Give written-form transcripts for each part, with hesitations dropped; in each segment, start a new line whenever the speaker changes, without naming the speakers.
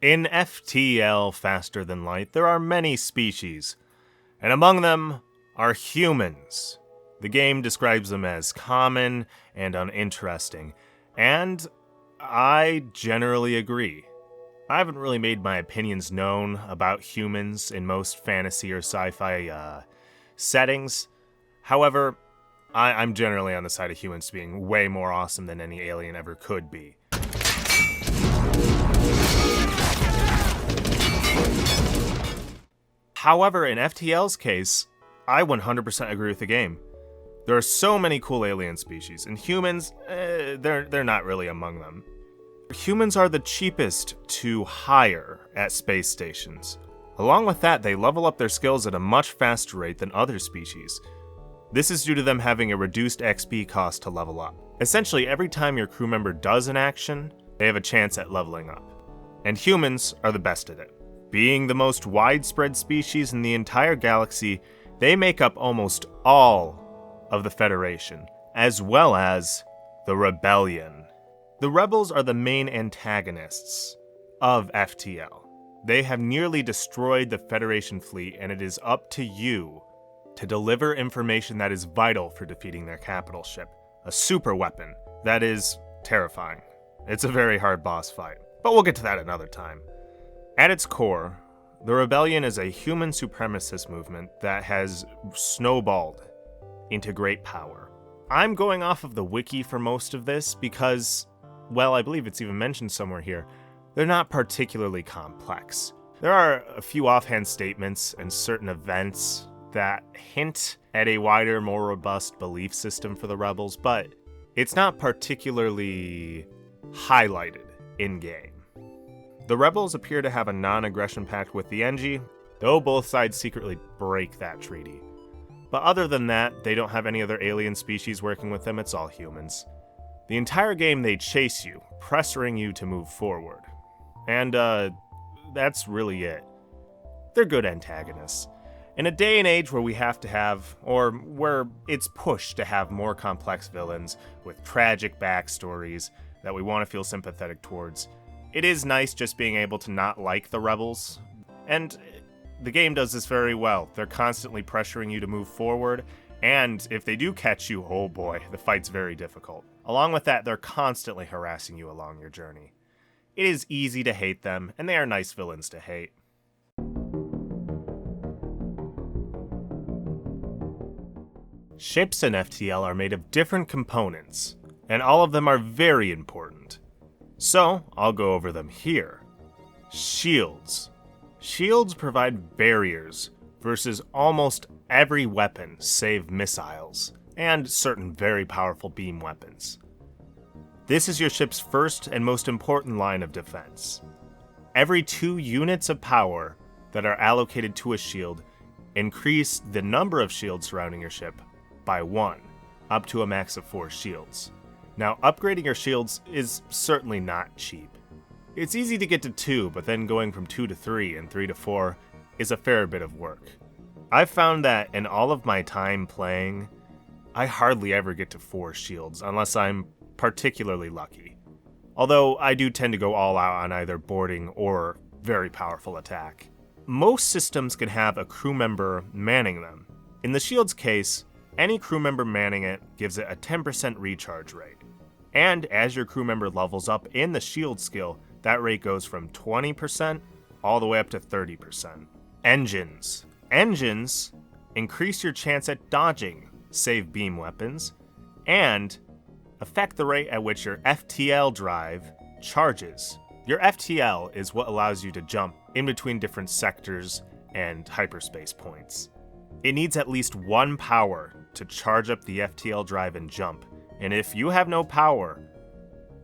In FTL Faster Than Light, there are many species, and among them are humans. The game describes them as common and uninteresting, and I generally agree. I haven't really made my opinions known about humans in most fantasy or sci-fi settings. However, I'm generally on the side of humans being way more awesome than any alien ever could be. However, in FTL's case, I 100% agree with the game. There are so many cool alien species, and humans, they're not really among them. Humans are the cheapest to hire at space stations. Along with that, they level up their skills at a much faster rate than other species. This is due to them having a reduced XP cost to level up. Essentially, every time your crew member does an action, they have a chance at leveling up. And humans are the best at it. Being the most widespread species in the entire galaxy, they make up almost all of the Federation, as well as the Rebellion. The Rebels are the main antagonists of FTL. They have nearly destroyed the Federation fleet, and it is up to you to deliver information that is vital for defeating their capital ship, a super weapon that is terrifying. It's a very hard boss fight, but we'll get to that another time. At its core, the Rebellion is a human supremacist movement that has snowballed into great power. I'm going off of the wiki for most of this because, well, I believe it's even mentioned somewhere here, they're not particularly complex. There are a few offhand statements and certain events that hint at a wider, more robust belief system for the rebels, but it's not particularly highlighted in-game. The rebels appear to have a non-aggression pact with the Engi, though both sides secretly break that treaty. But other than that, they don't have any other alien species working with them, it's all humans. The entire game they chase you, pressuring you to move forward. And that's really it. They're good antagonists. In a day and age where we have to have, or where it's pushed to have more complex villains with tragic backstories that we want to feel sympathetic towards, it is nice just being able to not like the rebels. And the game does this very well. They're constantly pressuring you to move forward, and if they do catch you, oh boy, the fight's very difficult. Along with that, they're constantly harassing you along your journey. It is easy to hate them, and they are nice villains to hate. Ships in FTL are made of different components, and all of them are very important. So, I'll go over them here. Shields. Shields provide barriers versus almost every weapon save missiles, and certain very powerful beam weapons. This is your ship's first and most important line of defense. Every 2 units of power that are allocated to a shield increase the number of shields surrounding your ship by 1, up to a max of 4 shields. Now, upgrading your shields is certainly not cheap. It's easy to get to 2, but then going from 2 to 3 and 3 to 4 is a fair bit of work. I've found that in all of my time playing, I hardly ever get to 4 shields unless I'm particularly lucky. Although I do tend to go all out on either boarding or very powerful attack. Most systems can have a crew member manning them. In the shield's case, any crew member manning it gives it a 10% recharge rate. And as your crew member levels up in the shield skill, that rate goes from 20% all the way up to 30%. Engines. Engines increase your chance at dodging, save beam weapons, and affect the rate at which your FTL drive charges. Your FTL is what allows you to jump in between different sectors and hyperspace points. It needs at least 1 power to charge up the FTL drive and jump, and if you have no power,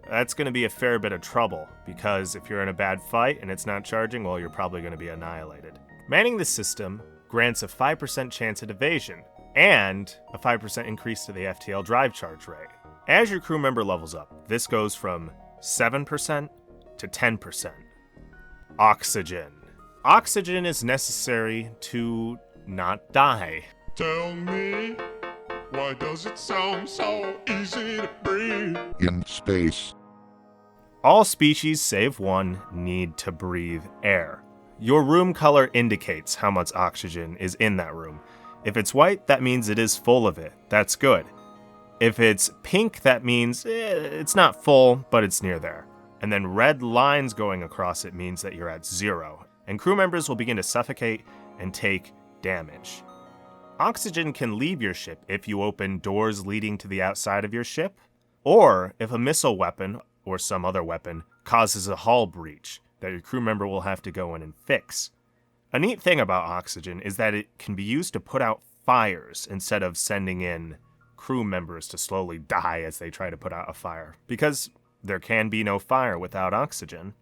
that's going to be a fair bit of trouble, because if you're in a bad fight and it's not charging, well, you're probably going to be annihilated. Manning the system grants a 5% chance at evasion, and a 5% increase to the FTL drive charge rate. As your crew member levels up, this goes from 7% to 10%. Oxygen. Oxygen is necessary to not die.
Tell me, why does it sound so easy to breathe?
In space.
All species, save one, need to breathe air. Your room color indicates how much oxygen is in that room. If it's white, that means it is full of it. That's good. If it's pink, that means it's not full, but it's near there. And then red lines going across it means that you're at 0, and crew members will begin to suffocate and take damage. Oxygen can leave your ship if you open doors leading to the outside of your ship, or if a missile weapon or some other weapon causes a hull breach that your crew member will have to go in and fix. A neat thing about oxygen is that it can be used to put out fires instead of sending in crew members to slowly die as they try to put out a fire, because there can be no fire without oxygen.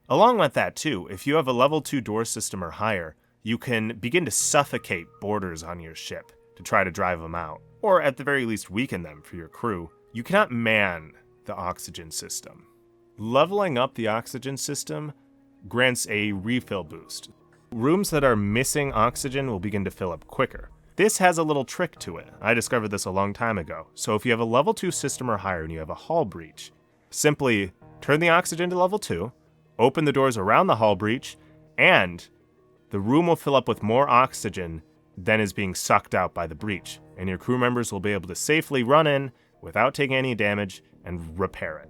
Along with that too, if you have a level 2 door system or higher, you can begin to suffocate boarders on your ship to try to drive them out, or at the very least weaken them for your crew. You cannot man the oxygen system. Leveling up the oxygen system grants a refill boost. Rooms that are missing oxygen will begin to fill up quicker. This has a little trick to it. I discovered this a long time ago. So if you have a level 2 system or higher and you have a hull breach, simply turn the oxygen to level 2, open the doors around the hull breach, and the room will fill up with more oxygen than is being sucked out by the breach, and your crew members will be able to safely run in without taking any damage and repair it.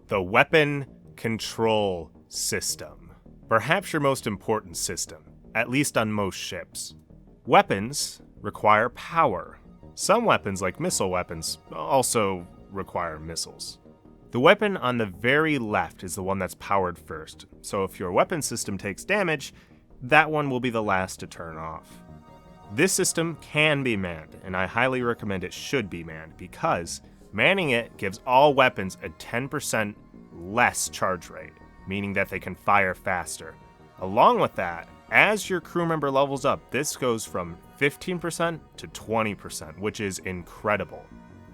The weapon control system. Perhaps your most important system, at least on most ships. Weapons require power. Some weapons, like missile weapons, also require missiles. The weapon on the very left is the one that's powered first, so if your weapon system takes damage, that one will be the last to turn off. This system can be manned, and I highly recommend it should be manned, because manning it gives all weapons a 10% less charge rate, meaning that they can fire faster. Along with that, as your crew member levels up, this goes from 15% to 20%, which is incredible.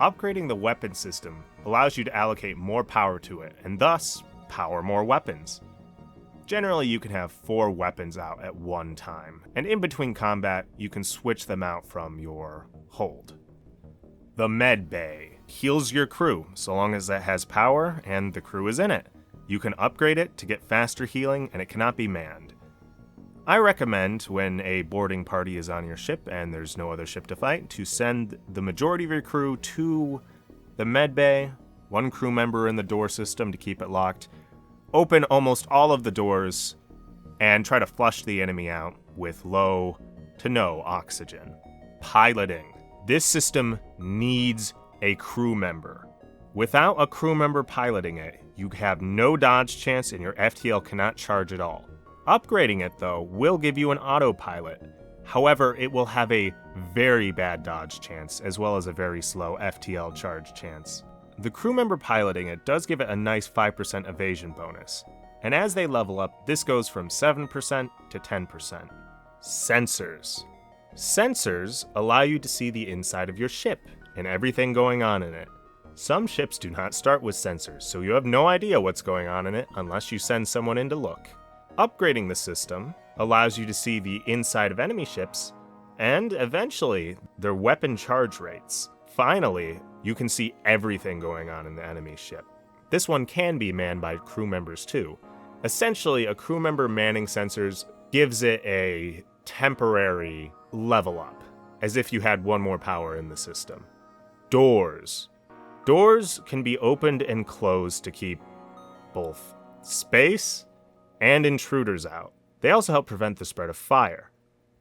Upgrading the weapon system allows you to allocate more power to it, and thus, power more weapons. Generally, you can have 4 weapons out at one time, and in between combat, you can switch them out from your hold. The med bay heals your crew, so long as it has power and the crew is in it. You can upgrade it to get faster healing, and it cannot be manned. I recommend, when a boarding party is on your ship and there's no other ship to fight, to send the majority of your crew to the med bay, 1 crew member in the door system to keep it locked, open almost all of the doors, and try to flush the enemy out with low to no oxygen. Piloting. This system needs a crew member. Without a crew member piloting it, you have no dodge chance and your FTL cannot charge at all. Upgrading it, though, will give you an autopilot. However, it will have a very bad dodge chance, as well as a very slow FTL charge chance. The crew member piloting it does give it a nice 5% evasion bonus, and as they level up, this goes from 7% to 10%. Sensors. Sensors allow you to see the inside of your ship and everything going on in it. Some ships do not start with sensors, so you have no idea what's going on in it unless you send someone in to look. Upgrading the system allows you to see the inside of enemy ships, and eventually, their weapon charge rates. Finally, you can see everything going on in the enemy ship. This one can be manned by crew members too. Essentially, a crew member manning sensors gives it a temporary level up, as if you had 1 more power in the system. Doors. Doors can be opened and closed to keep both space and intruders out. They also help prevent the spread of fire.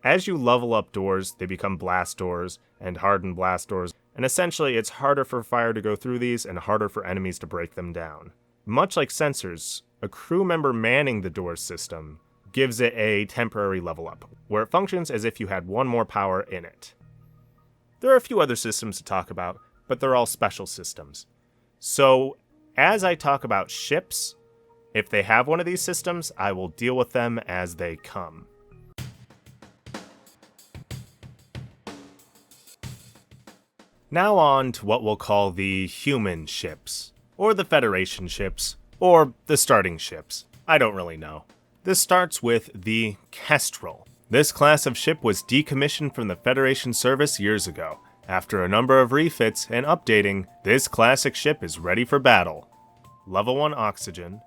As you level up doors, they become blast doors and hardened blast doors, and essentially it's harder for fire to go through these and harder for enemies to break them down. Much like sensors, a crew member manning the door system gives it a temporary level up, where it functions as if you had 1 more power in it. There are a few other systems to talk about, but they're all special systems. So, as I talk about ships, if they have one of these systems, I will deal with them as they come. Now on to what we'll call the human ships, or the Federation ships, or the starting ships. I don't really know. This starts with the Kestrel. This class of ship was decommissioned from the Federation service years ago. After a number of refits and updating, this classic ship is ready for battle. level 1 oxygen,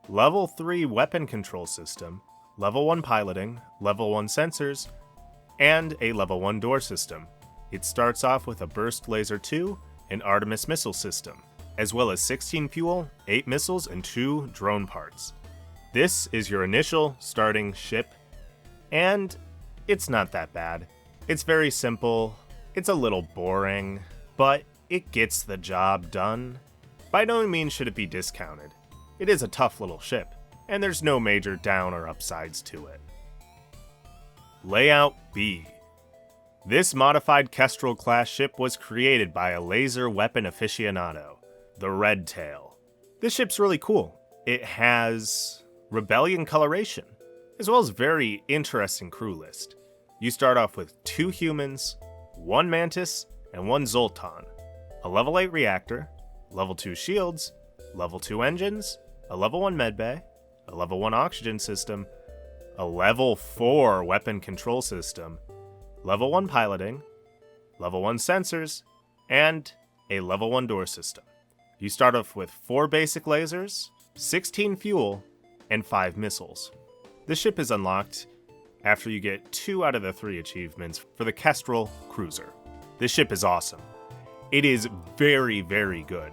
level 3 weapon control system, level 1 piloting, level 1 sensors, and a level 1 door system. It starts off with a burst laser 2 and Artemis missile system, as well as 16 fuel, 8 missiles, and 2 drone parts. This is your initial starting ship, and it's not that bad. It's very simple, it's a little boring, but it gets the job done. By no means should it be discounted. It is a tough little ship, and there's no major down or upsides to it. Layout B. This modified Kestrel class ship was created by a laser weapon aficionado, the Red Tail. This ship's really cool. It has Rebellion coloration, as well as very interesting crew list. You start off with 2 humans, 1 Mantis, and 1 Zoltan, a level 8 reactor, level 2 shields, level 2 engines, a level 1 medbay, a level 1 oxygen system, a level 4 weapon control system, level 1 piloting, level 1 sensors, and a level 1 door system. You start off with 4 basic lasers, 16 fuel, and 5 missiles. This ship is unlocked after you get 2 out of the 3 achievements for the Kestrel Cruiser. This ship is awesome. It is very, very good.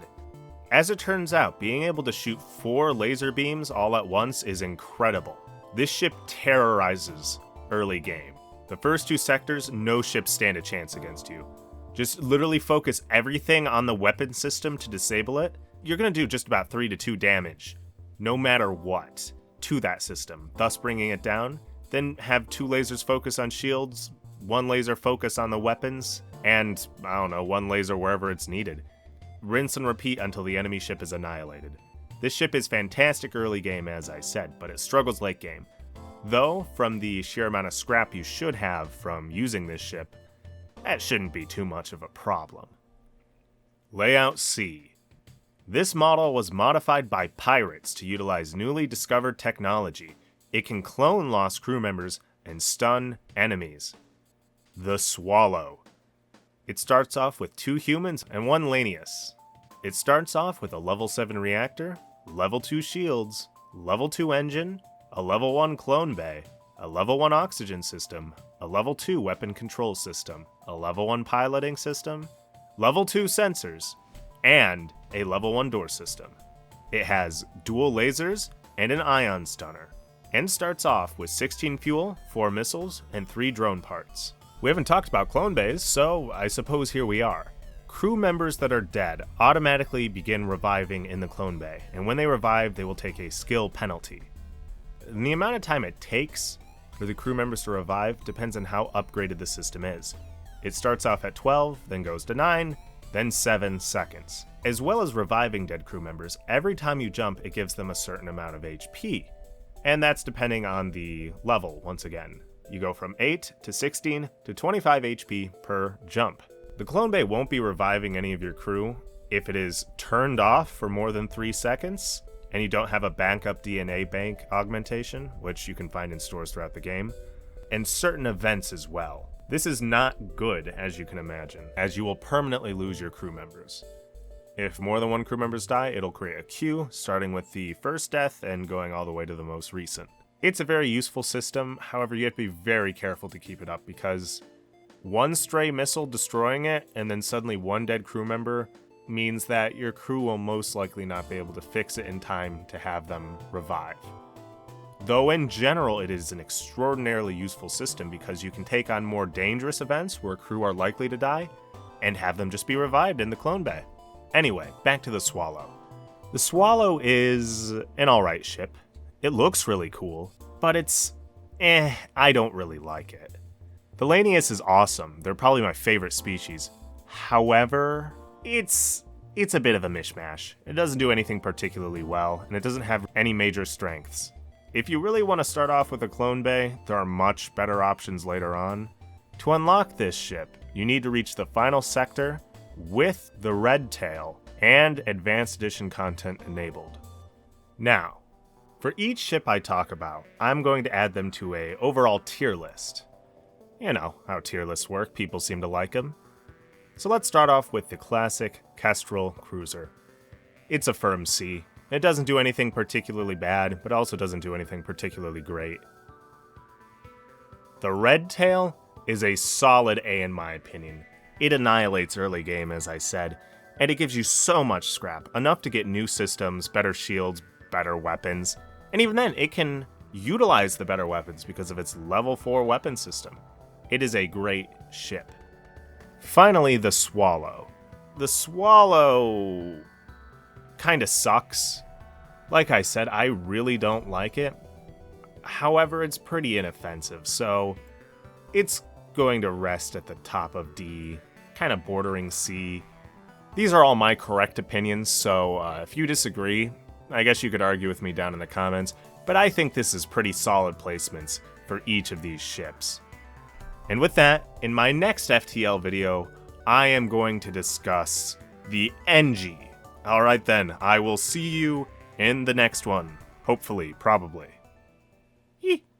As it turns out, being able to shoot 4 laser beams all at once is incredible. This ship terrorizes early game. The first 2 sectors, no ships stand a chance against you. Just literally focus everything on the weapon system to disable it. You're going to do just about 3 to 2 damage, no matter what, to that system, thus bringing it down. Then have 2 lasers focus on shields, 1 laser focus on the weapons, and, 1 laser wherever it's needed. Rinse and repeat until the enemy ship is annihilated. This ship is fantastic early game, as I said, but it struggles late game. Though, from the sheer amount of scrap you should have from using this ship, that shouldn't be too much of a problem. Layout C. This model was modified by pirates to utilize newly discovered technology. It can clone lost crew members and stun enemies. The Swallow. It starts off with 2 humans and 1 Lanius. It starts off with a level 7 reactor, level 2 shields, level 2 engine, a level 1 clone bay, a level 1 oxygen system, a level 2 weapon control system, a level 1 piloting system, level 2 sensors, and a level 1 door system. It has dual lasers and an ion stunner, and starts off with 16 fuel, 4 missiles, and 3 drone parts. We haven't talked about clone bays, so I suppose here we are. Crew members that are dead automatically begin reviving in the clone bay, and when they revive, they will take a skill penalty. And the amount of time it takes for the crew members to revive depends on how upgraded the system is. It starts off at 12, then goes to 9, then 7 seconds. As well as reviving dead crew members, every time you jump, it gives them a certain amount of HP. And that's depending on the level, once again. You go from 8 to 16 to 25 HP per jump. The clone bay won't be reviving any of your crew if it is turned off for more than 3 seconds, and you don't have a backup DNA bank augmentation, which you can find in stores throughout the game, and certain events as well. This is not good, as you can imagine, as you will permanently lose your crew members. If more than 1 crew members die, it'll create a queue, starting with the first death and going all the way to the most recent. It's a very useful system, however you have to be very careful to keep it up, because 1 stray missile destroying it and then suddenly 1 dead crew member means that your crew will most likely not be able to fix it in time to have them revive. Though in general it is an extraordinarily useful system because you can take on more dangerous events where crew are likely to die and have them just be revived in the clone bay. Anyway, back to the Swallow. The Swallow is an alright ship. It looks really cool, but it's I don't really like it. The Lanius is awesome. They're probably my favorite species. However, it's a bit of a mishmash. It doesn't do anything particularly well, and it doesn't have any major strengths. If you really want to start off with a clone bay, there are much better options later on. To unlock this ship, you need to reach the final sector with the Red Tail and Advanced Edition content enabled. Now, for each ship I talk about, I'm going to add them to a overall tier list. You know how tier lists work, people seem to like them. So let's start off with the classic Kestrel Cruiser. It's a firm C. It doesn't do anything particularly bad, but also doesn't do anything particularly great. The Red Tail is a solid A in my opinion. It annihilates early game, as I said, and it gives you so much scrap, enough to get new systems, better shields, better weapons, and even then, it can utilize the better weapons because of its level 4 weapon system. It is a great ship. Finally, the Swallow. The Swallow kinda sucks. Like I said, I really don't like it. However, it's pretty inoffensive, so it's going to rest at the top of D, kind of bordering C. These are all my correct opinions, so if you disagree, I guess you could argue with me down in the comments, but I think this is pretty solid placements for each of these ships. And with that, in my next FTL video, I am going to discuss the NG. Alright then, I will see you in the next one. Hopefully, probably.